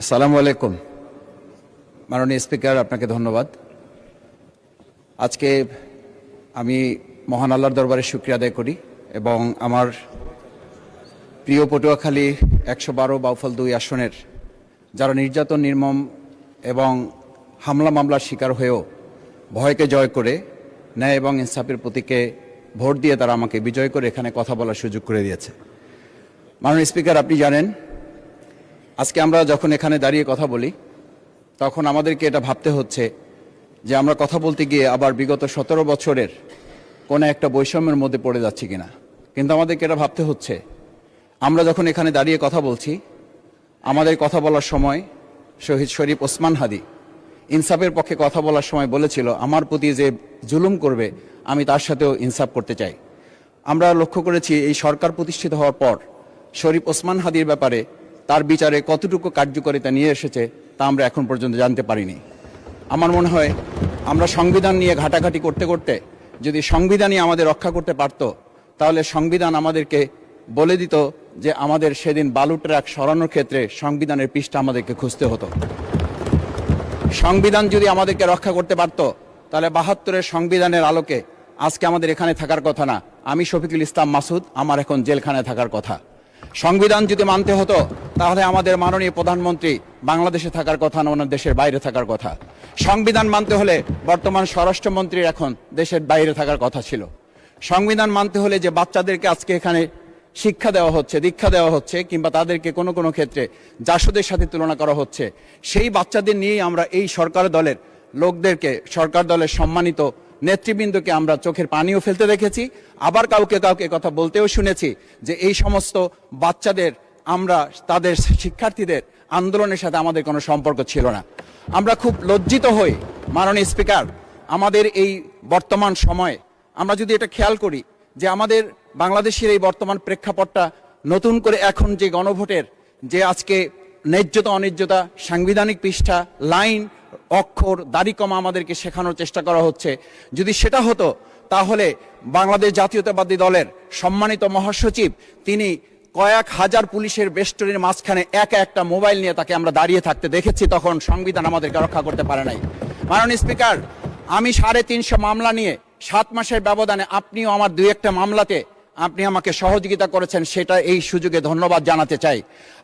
আসসালামু আলাইকুম। মাননীয় স্পিকার, আপনাকে ধন্যবাদ। আজকে আমি মহান আল্লাহর দরবারে শুকরিয়া আদায় করি এবং আমার প্রিয় পটুয়াখালী ১১২ বাউফল ২ আসনের যারা নির্যাতন, নির্মম এবং হামলা মামলার শিকার হয়েও ভয়কে জয় করে ন্যায় এবং ইনসাফের প্রতীকে ভোট দিয়ে তারা আমাকে বিজয় করে এখানে কথা বলার সুযোগ করে দিয়েছে। মাননীয় স্পিকার, আপনি জানেন আজকে আমরা যখন এখানে দাঁড়িয়ে কথা বলি তখন আমাদেরকে এটা ভাবতে হচ্ছে যে আমরা কথা বলতে গিয়ে আবার বিগত ১৭ বছরের কোনো একটা বৈষম্যের মধ্যে পড়ে যাচ্ছি কিনা। কিন্তু আমাদেরকে এটা ভাবতে হচ্ছে আমরা যখন এখানে দাঁড়িয়ে কথা বলছি, আমাদের কথা বলার সময় শহীদ শরীফ ওসমান হাদি ইনসাফের পক্ষে কথা বলার সময় বলেছিল, আমার প্রতি যে জুলুম করবে আমি তার সাথেও ইনসাফ করতে চাই। আমরা লক্ষ্য করেছি এই সরকার প্রতিষ্ঠিত হওয়ার পর শরীফ ওসমান হাদির ব্যাপারে তার বিচারে কতটুকু কার্যকারিতা নিয়ে এসেছে তা আমরা এখন পর্যন্ত জানতে পারিনি। আমার মনে হয় আমরা সংবিধান নিয়ে ঘাটাঘাটি করতে করতে যদি সংবিধানই আমাদের রক্ষা করতে পারত, তাহলে সংবিধান আমাদেরকে বলে দিত যে আমাদের সেদিন বালু ট্রাক সরানোর ক্ষেত্রে সংবিধানের পৃষ্ঠা আমাদেরকে খুঁজতে হতো। সংবিধান যদি আমাদেরকে রক্ষা করতে পারত, তাহলে ৭২-এর সংবিধানের আলোকে আজকে আমাদের এখানে থাকার কথা না। আমি শফিকুল ইসলাম মাসুদ, আমার এখন জেলখানায় থাকার কথা। সংবিধান যদি মানতে হতো, তাহলে আমাদের মাননীয় প্রধানমন্ত্রী বাংলাদেশে থাকার কথা না, ওনার দেশের বাইরে থাকার কথা। সংবিধান মানতে হলে বর্তমান স্বরাষ্ট্রমন্ত্রীর এখন দেশের বাইরে থাকার কথা ছিল। সংবিধান মানতে হলে যে বাচ্চাদেরকে আজকে এখানে শিক্ষা দেওয়া হচ্ছে, দীক্ষা দেওয়া হচ্ছে, কিংবা তাদেরকে কোনো কোনো ক্ষেত্রে জাসদের সাথে তুলনা করা হচ্ছে, সেই বাচ্চাদের নিয়েই আমরা এই সরকার দলের লোকদেরকে, সরকার দলের সম্মানিত নেতৃবৃন্দকে আমরা চোখের পানিও ফেলতে দেখেছি। আবার কাউকে কাউকে কথা বলতেও শুনেছি যে এই সমস্ত বাচ্চাদের, আমরা তাদের শিক্ষার্থীদের আন্দোলনের সাথে আমাদের কোনো সম্পর্ক ছিল না। আমরা খুব লজ্জিত হই মাননীয় স্পিকার, আমাদের এই বর্তমান সময়ে আমরা যদি এটা খেয়াল করি যে আমাদের বাংলাদেশের এই বর্তমান প্রেক্ষাপটটা নতুন করে এখন যে গণভোটের যে আজকে ন্যায্যতা অন্যায্যতা, সাংবিধানিক পৃষ্ঠা, লাইন, অক্ষর, দাড়িকমা আমাদেরকে শেখানোর চেষ্টা করা হচ্ছে, যদি সেটা হতো তাহলে বাংলাদেশ জাতীয়তাবাদী দলের সম্মানিত মহাসচিব তিনি কয়েক হাজার পুলিশের বেষ্টনীর মাঝখানে একা একটা মোবাইল নিয়ে তাকে আমরা দাঁড়িয়ে থাকতে দেখেছি, তখন সংবিধান আমাদেরকে রক্ষা করতে পারে নাই। মাননীয় স্পিকার, আমি ৩৫০ মামলা নিয়ে ৭ মাসের ব্যবধানে, আপনিও আমার ২-১টা মামলাতে আপনি আমাকে সহযোগিতা করেছেন, সেটা এই সুযোগে ধন্যবাদ জানাতে চাই।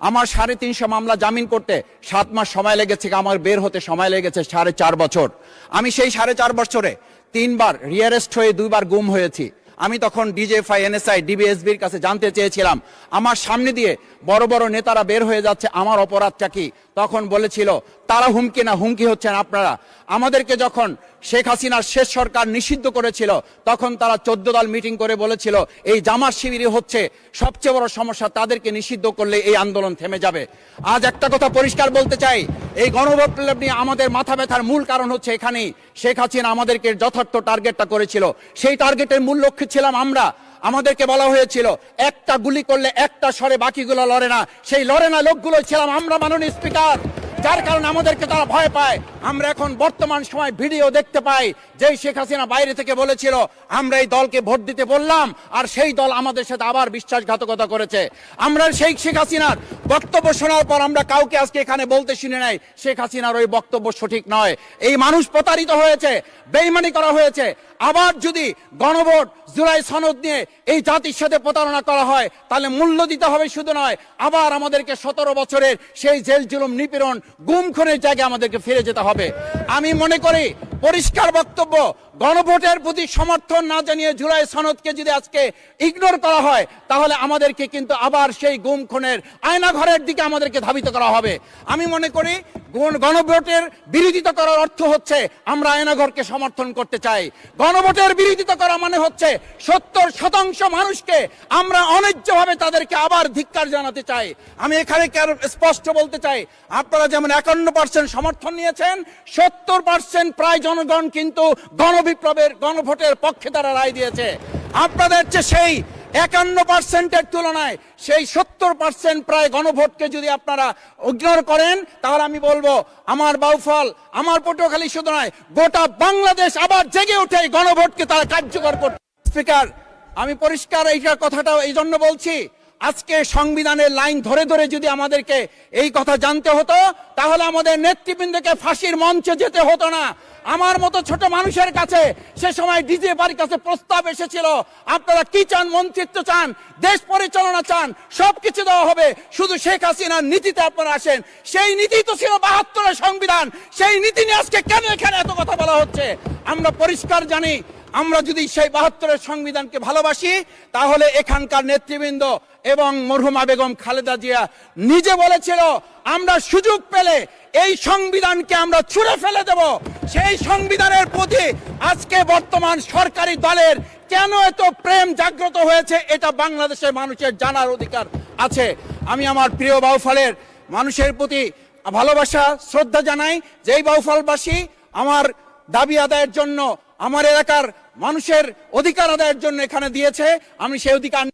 আমার ৩৫০ মামলা জামিন করতে ৭ মাস সময় লেগেছে, আমার বের হতে সময় লেগেছে ৪.৫ বছর। আমি সেই ৪.৫ বছরে ৩ বার রিয়ারেস্ট হয়ে 2 বার গুম হয়েছি। আমি তখন ডিজিএফআই, এনএসআই, ডিবিএসবির কাছে জানতে চেয়েছিলাম আমার সামনে দিয়ে বড় বড় নেতারা বের হয়ে যাচ্ছে, আমার অপরাধটা কি? তখন বলেছিল তারা হুমকি না, হুমকি হচ্ছেন আপনারা। আমাদেরকে যখন শেখ হাসিনার শেষ সরকার নিষিদ্ধ করেছিল, তখন তারা 14 দল মিটিং করে বলেছিল এই জামাত শিবিরই হচ্ছে সবচেয়ে বড় সমস্যা, তাদেরকে নিষিদ্ধ করলে এই আন্দোলন থেমে যাবে। আজ একটা কথা পরিষ্কার বলতে চাই, এই গণভোট নিয়ে আমাদের মাথা ব্যথার মূল কারণ হচ্ছে এখানেই শেখ হাসিনা আমাদেরকে যথার্থ টার্গেটটা করেছিল। সেই টার্গেটের মূল লক্ষ্য ছিলাম আমরা। আমাদেরকে বলা হয়েছিল একটা গুলি করলে একটা সরে বাকিগুলো লড়ে না, সেই লড়ে না লোকগুলো ছিলাম আমরা মাননীয় স্পিকার, যার কারণে আমাদেরকে তারা ভয় পায়। আমরা এখন বর্তমান সময় ভিডিও দেখতে পাই যেই শেখ হাসিনা বাইরে থেকে বলেছিল আমরা এই দলকে ভোট দিতে বললাম, আর সেই দল আমাদের সাথে আবার বিশ্বাসঘাতকতা করেছে। আমরা সেই শেখ হাসিনার বক্তব্য শোনার পর আমরা কাউকে আজকে এখানে বলতে শুনে নাই শেখ হাসিনার ওই বক্তব্য সঠিক নয়। এই মানুষ প্রতারিত হয়েছে, বেইমানি করা হয়েছে। আবার যদি গণভোট, জুলাই সনদ নিয়ে এই জাতির সাথে প্রতারণা করা হয়, তাহলে মূল্য দিতে হবে শুধু নয়, আবার আমাদেরকে 17 বছরের সেই জেল জুলুম, নিপীড়ন, গুম খুনের জায়গায় আমাদেরকে ফিরে যেতে হবে। আমি মনে করি পরিষ্কার বক্তব্য, গণভোটের প্রতি সমর্থন না জানিয়ে জুলাই সনদকে যদি আজকে ইগনোর করা হয়, তাহলে আমাদেরকে কিন্তু আবার সেই গুম খুনের আয়নাঘরের দিকে আমাদেরকে ধাবিত করা হবে। আমি মনে করি গণভোটের বিরোধিতা করার অর্থ হচ্ছে আমরা আয়নাঘরকে সমর্থন করতে চাই। গণভোটের বিরোধিতা করা মানে হচ্ছে 70% মানুষকে আমরা অন্যায্যভাবে তাদেরকে আবার ধিক্কার জানাতে চাই। আমি এখানে স্পষ্ট বলতে চাই, আপনারা যেমন 51% সমর্থন নিয়েছেন, 70% প্রায় জনগণ কিন্তু গণবিপ্লবের, গণভোটের পক্ষে তারা রায় দিয়েছে। আপনাদের চেয়ে সেই 51%-এর তুলনায় সেই 70% প্রায় গণভোটকে যদি আপনারা ইগনোর করেন, তাহলে আমি বলবো আমার বাউফল, আমার পটুয়াখালী শুধু নয়, গোটা বাংলাদেশ আবার জেগে উঠে এই গণভোটকে তারা কার্যকর করতে। স্পিকার, আমি পরিষ্কার এই কথাটা এই জন্য বলছি, আজকে সংবিধানের লাইন ধরে ধরে যদি আমাদেরকে এই কথা জানতে হতো, তাহলে আমাদের নেতৃবৃন্দকে ফাঁসির মঞ্চে যেতে হতো না। আমার মতো ছোট মানুষের কাছে সে সময় ডিজে বাড়ির কাছে প্রস্তাব এসেছিল, আপনারা কি চান, মন্ত্রিত্ব চান, দেশ পরিচালনা চান, সবকিছু দেওয়া হবে, শুধু শেখ হাসিনার নীতিতে আপনারা আসেন। সেই নীতি তো ছিল ৭২-এর সংবিধান, সেই নীতি নিয়ে আজকে কেন এখানে এত কথা বলা হচ্ছে? আমরা পরিষ্কার জানি, আমরা যদি সেই ৭২-এর সংবিধানকে ভালোবাসি, তাহলে এখানকার নেতৃবৃন্দ এবং মরহুমা বেগম খালেদা জিয়া নিজে বলেছিল, আমরা সুযোগ পেলে এই সংবিধানকে আমরা ছুঁড়ে ফেলে দেব। সেই সংবিধানের প্রতি আজকে বর্তমান সরকারি দলের কেন এত প্রেম জাগ্রত হয়েছে, এটা বাংলাদেশের মানুষের জানার অধিকার আছে। আমি আমার প্রিয় বাউফলের মানুষের প্রতি ভালোবাসা শ্রদ্ধা জানাই, যেই বাউফলবাসী আমার দাবি আদায়ের জন্য, আমার এলাকার মানুষের অধিকার আদায়ের জন্য এখানে দিয়েছে, আমি সেই অধিকার